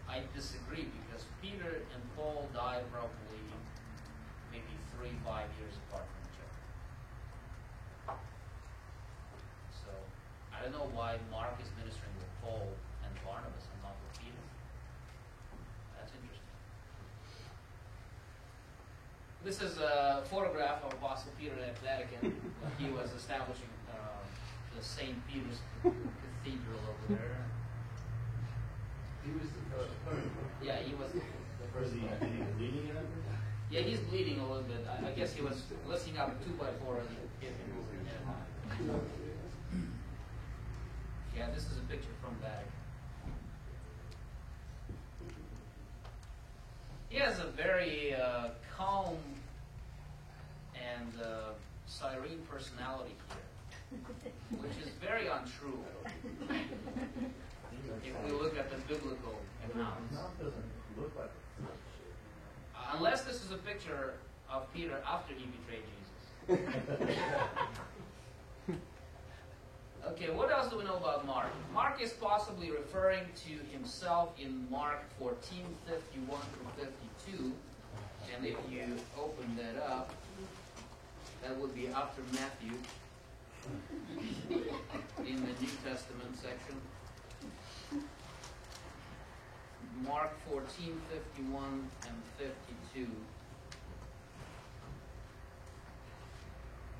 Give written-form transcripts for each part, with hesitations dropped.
I disagree, because Peter and Paul died probably maybe 3-5 years apart from each other. So I don't know why Mark is ministering with Paul and Barnabas and not with Peter. That's interesting. This is a photograph of Apostle Peter at Vatican when he was establishing the St. Peter's Cathedral over there. He was the first. Yeah, he was. Did he bleeding in it? Yeah, he's bleeding a little bit. I guess he was lifting up a 2x4 and hit him over the head. Yeah, this is a picture from Vatican. He has a very calm and serene personality here, which is very untrue if we look at the biblical accounts. Doesn't look like Unless this is a picture of Peter after he betrayed Jesus. Okay, what else do we know about Mark? Mark is possibly referring to himself in Mark 14:51 through 52. And if you open that up, that would be after Matthew in the New Testament section. Mark 14:51 and 52.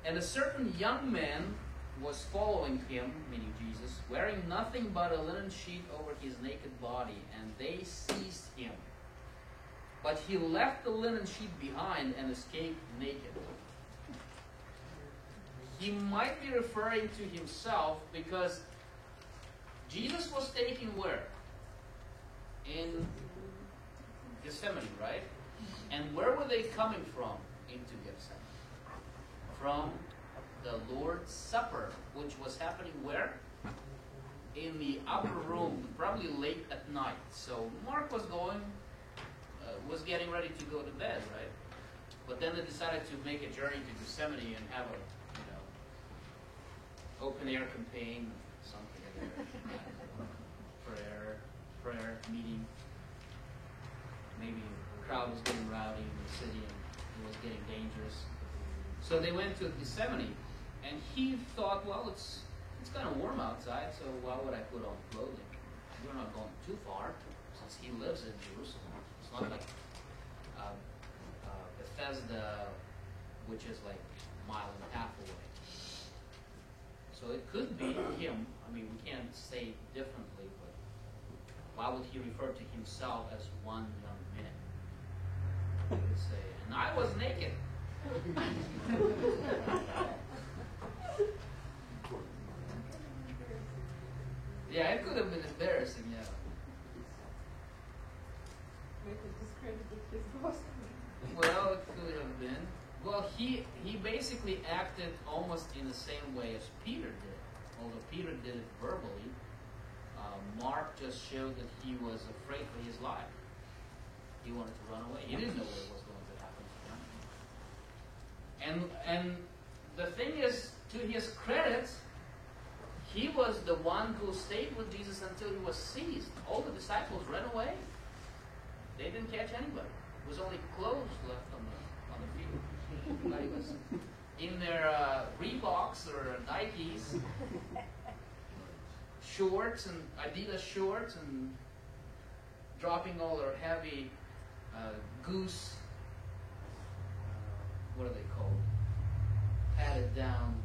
And a certain young man was following him, meaning Jesus, wearing nothing but a linen sheet over his naked body, and they seized him. But he left the linen sheet behind and escaped naked. He might be referring to himself because Jesus was taken where? In Gethsemane, right? And where were they coming from into Gethsemane? From the Lord's Supper, which was happening where? In the upper room, probably late at night. So Mark was was getting ready to go to bed, right? But then they decided to make a journey to Gethsemane and have a, open air campaign, something like that. prayer meeting. Maybe the crowd was getting rowdy in the city and it was getting dangerous. So they went to Gethsemane, and he thought, well, it's kind of warm outside, so why would I put on clothing? We're not going too far, since he lives in Jerusalem. It's not like Bethesda, which is like a mile and a half away. So it could be him. I mean, we can't say differently, but why would he refer to himself as one young man? He would say, and I was naked. Yeah, it could have been embarrassing, yeah. Well, it could have been. Well, he basically acted almost in the same way as Peter did. Although Peter did it verbally, Mark just showed that he was afraid for his life. He wanted to run away. He didn't know what was going to happen to him. And the thing is, to his credit, he was the one who stayed with Jesus until he was seized. All the disciples ran away. They didn't catch anybody. There was only clothes left on the field. Everybody was in their Reeboks or Nikes, shorts and Adidas shorts, and dropping all their heavy goose, what are they called? Padded down,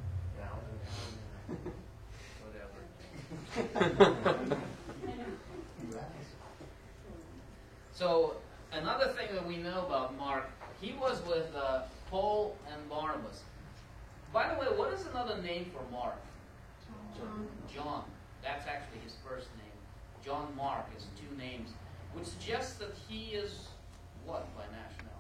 whatever. So another thing that we know about Mark, he was with Paul and Barnabas. By the way, what is another name for Mark? John. That's actually his first name. John Mark is two names, which suggests that he is what by nationality?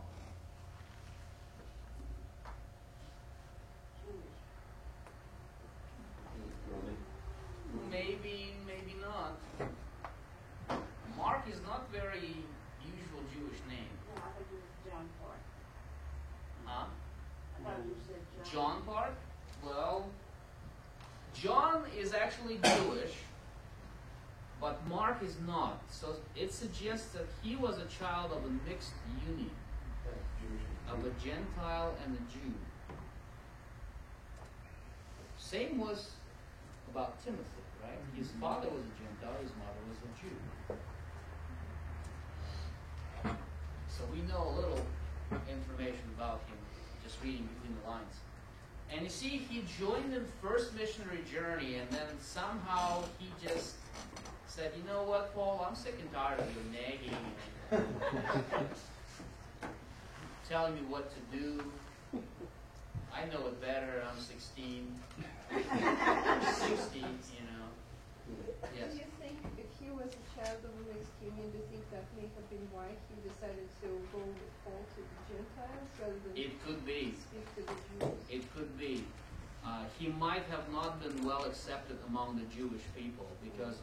Maybe, maybe not. Mark is not very usual Jewish name. No, I thought you said John Park. Huh? I thought you said John Park? Well, John is actually Jewish, But Mark is not. So it suggests that he was a child of a mixed union, of a Gentile and a Jew. Same was about Timothy, right? His father was a Gentile, his mother was a Jew. So we know a little information about him, just reading between the lines. And you see, he joined the first missionary journey, and then somehow he just said, you know what, Paul, I'm sick and tired of you nagging and telling me what to do. I know it better. I'm 16. 60, you know. Yes. Do you think if he was a child of a mixed union, do you think that may have been why he decided to go with Paul to the Gentiles rather than It could be. speak to the Jews? It could be. He might have not been well accepted among the Jewish people because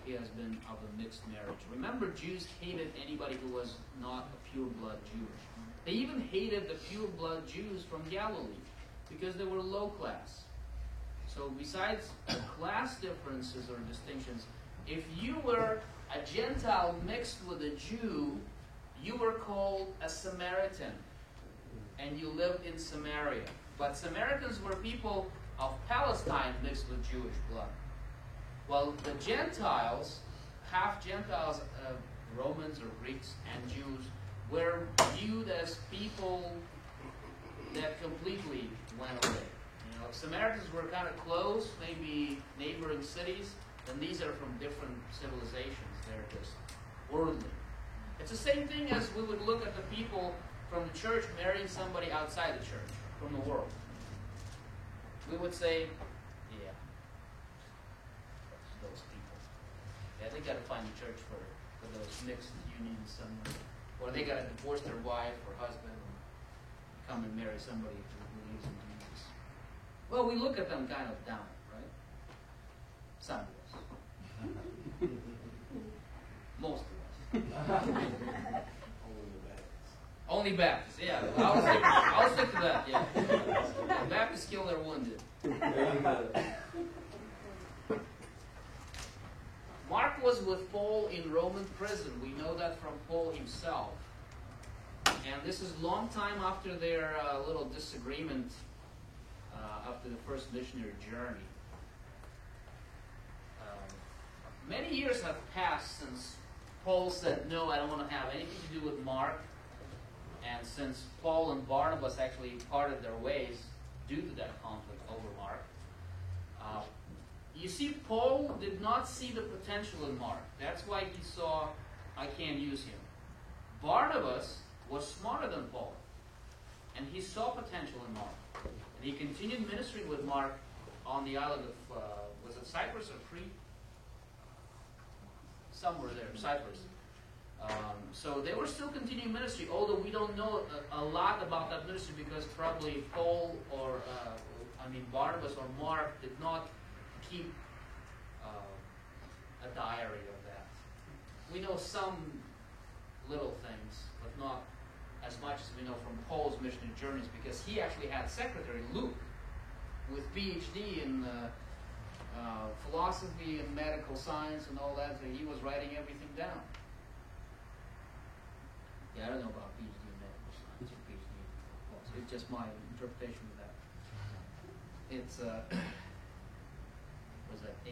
he has been of a mixed marriage. Remember, Jews hated anybody who was not a pure-blood Jewish. They even hated the pure-blood Jews from Galilee because they were low class. So besides class differences or distinctions, if you were a Gentile mixed with a Jew, you were called a Samaritan, and you lived in Samaria. But Samaritans were people of Palestine mixed with Jewish blood. While the Gentiles, half Gentiles, Romans or Greeks and Jews, were viewed as people that completely went away. You know, if Samaritans were kind of close, maybe neighboring cities, then these are from different civilizations. They're just worldly. It's the same thing as we would look at the people from the church marrying somebody outside the church, from the world. We would say, yeah, those people. Yeah, they got to find a church for those mixed unions somewhere. Or they got to divorce their wife or husband and come and marry somebody who believes in Jesus. Well, we look at them kind of down, right? Some of us. Most of us. Only Baptists, yeah. I'll stick to that, yeah. Baptists kill their wounded. Mark was with Paul in Roman prison. We know that from Paul himself. And this is a long time after their little disagreement after the first missionary journey. Many years have passed since Paul said, no, I don't want to have anything to do with Mark. And since Paul and Barnabas actually parted their ways due to that conflict over Mark, you see, Paul did not see the potential in Mark. That's why he saw, I can't use him. Barnabas was smarter than Paul, and he saw potential in Mark. And he continued ministry with Mark on the island of, was it Cyprus or Crete? Somewhere there, Cyprus. So they were still continuing ministry, although we don't know a lot about that ministry because probably Paul or, Barnabas or Mark did not keep a diary of that. We know some little things, but not as much as we know from Paul's missionary journeys because he actually had secretary Luke with PhD in philosophy and medical science and all that, so he was writing everything down. Yeah, I don't know about PhD in medical science or PhD in philosophy. It's just my interpretation of that. It's, was that A?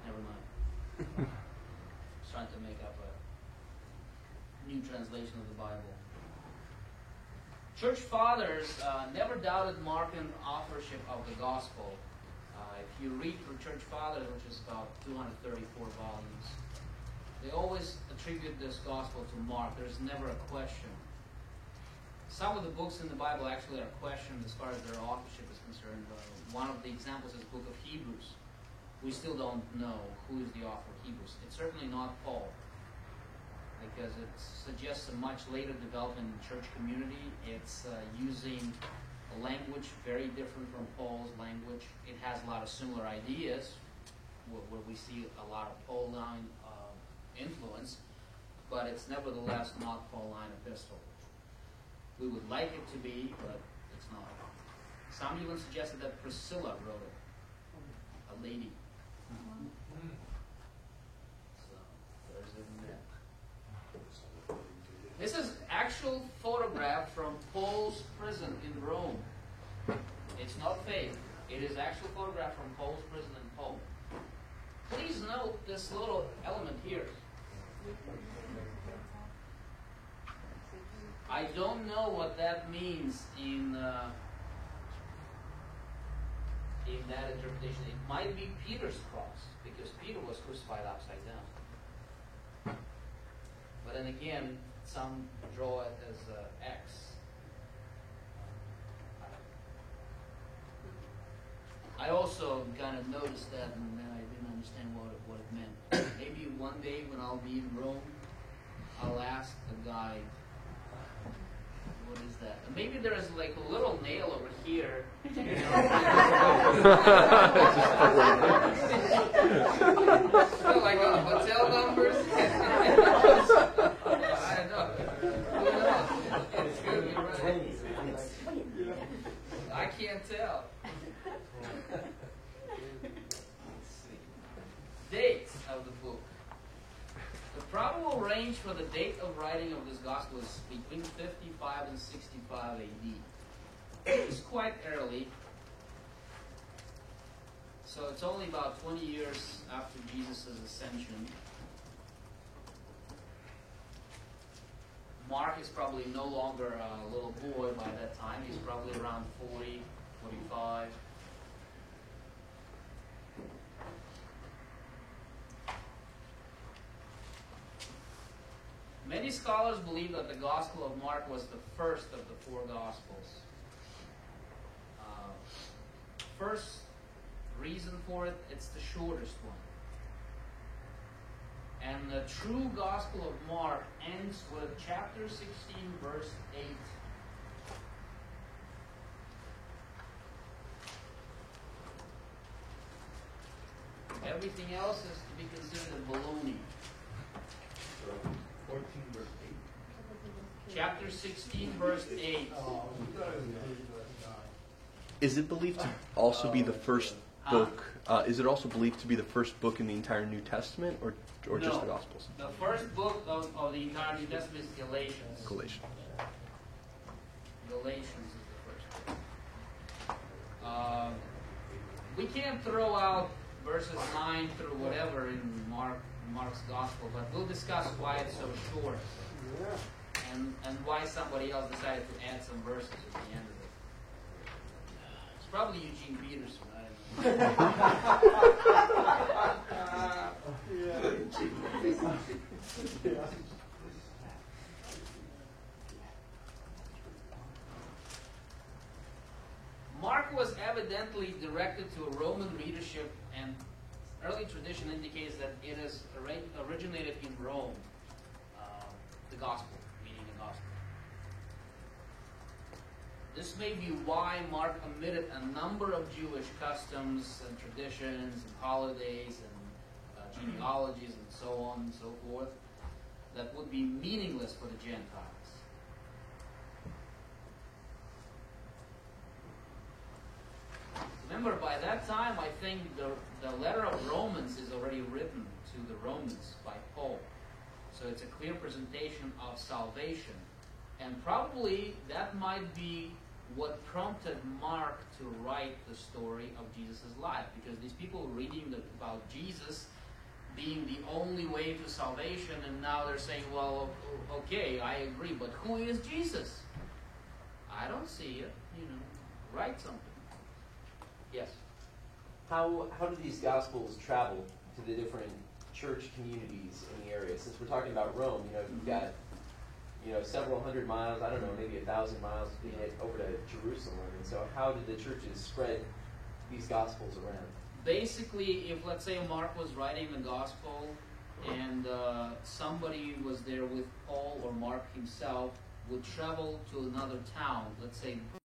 Never mind. Just trying to make up a new translation of the Bible. Church fathers never doubted Markan authorship of the gospel. If you read through Church Fathers, which is about 234 volumes, they always attribute this gospel to Mark. There's never a question. Some of the books in the Bible actually are questioned as far as their authorship is concerned. One of the examples is the book of Hebrews. We still don't know who is the author of Hebrews. It's certainly not Paul, because it suggests a much later development in the church community. It's using a language very different from Paul's language. It has a lot of similar ideas, where we see a lot of Pauline influence, but it's nevertheless not Pauline epistle. We would like it to be, but it's not. Some even suggested that Priscilla wrote it, a lady. So there's even that. This is actual photograph from Paul's prison in Rome. It's not fake. It is actual photograph from Paul's prison in Rome. Please note this little element here. I don't know what that means in that interpretation. It might be Peter's cross, because Peter was crucified upside down. But then again, some draw it as X. I also kind of noticed that, and then I didn't understand what it meant. Maybe one day when I'll be in Rome, I'll ask the guide, what is that? And maybe there is like a little nail over here. You know, so like hotel numbers. I don't know. Who knows? It's good, you're right. I can't tell. Date of the book. The probable range for the date of writing of this gospel is between 55 and 65 AD. It's quite early. So it's only about 20 years after Jesus' ascension. Mark is probably no longer a little boy by that time. He's probably around 40, 45. Many scholars believe that the Gospel of Mark was the first of the four Gospels. First reason for it, it's the shortest one. And the true Gospel of Mark ends with chapter 16, verse 8. Everything else is to be considered a baloney. 14 verse 8. Chapter 16, verse 8. Is it believed to also be the first book? Is it also believed to be the first book in the entire New Testament, or just the Gospels? The first book of the entire New Testament is Galatians. Galatians. Galatians is the first book. We can't throw out verses 9 through whatever in Mark's Gospel, but we'll discuss why it's so short, and why somebody else decided to add some verses at the end of it. It's probably Eugene Peterson. I don't know. Mark was evidently directed to a Roman readership, and early tradition indicates that it is originated in Rome, the Gospel, meaning the Gospel. This may be why Mark omitted a number of Jewish customs and traditions and holidays and genealogies and so on and so forth that would be meaningless for the Gentiles. Remember, by that time, I think the letter of Romans is already written to the Romans by Paul. So it's a clear presentation of salvation. And probably that might be what prompted Mark to write the story of Jesus' life. Because these people reading about Jesus being the only way to salvation, and now they're saying, well, okay, I agree, but who is Jesus? I don't see it. Write something. Yes? How do these Gospels travel to the different church communities in the area? Since we're talking about Rome, you've got several hundred miles, I don't know, maybe 1,000 miles to get over to Jerusalem. And so how did the churches spread these Gospels around? Basically, if, let's say, Mark was writing the Gospel and somebody was there with Paul, or Mark himself would travel to another town, let's say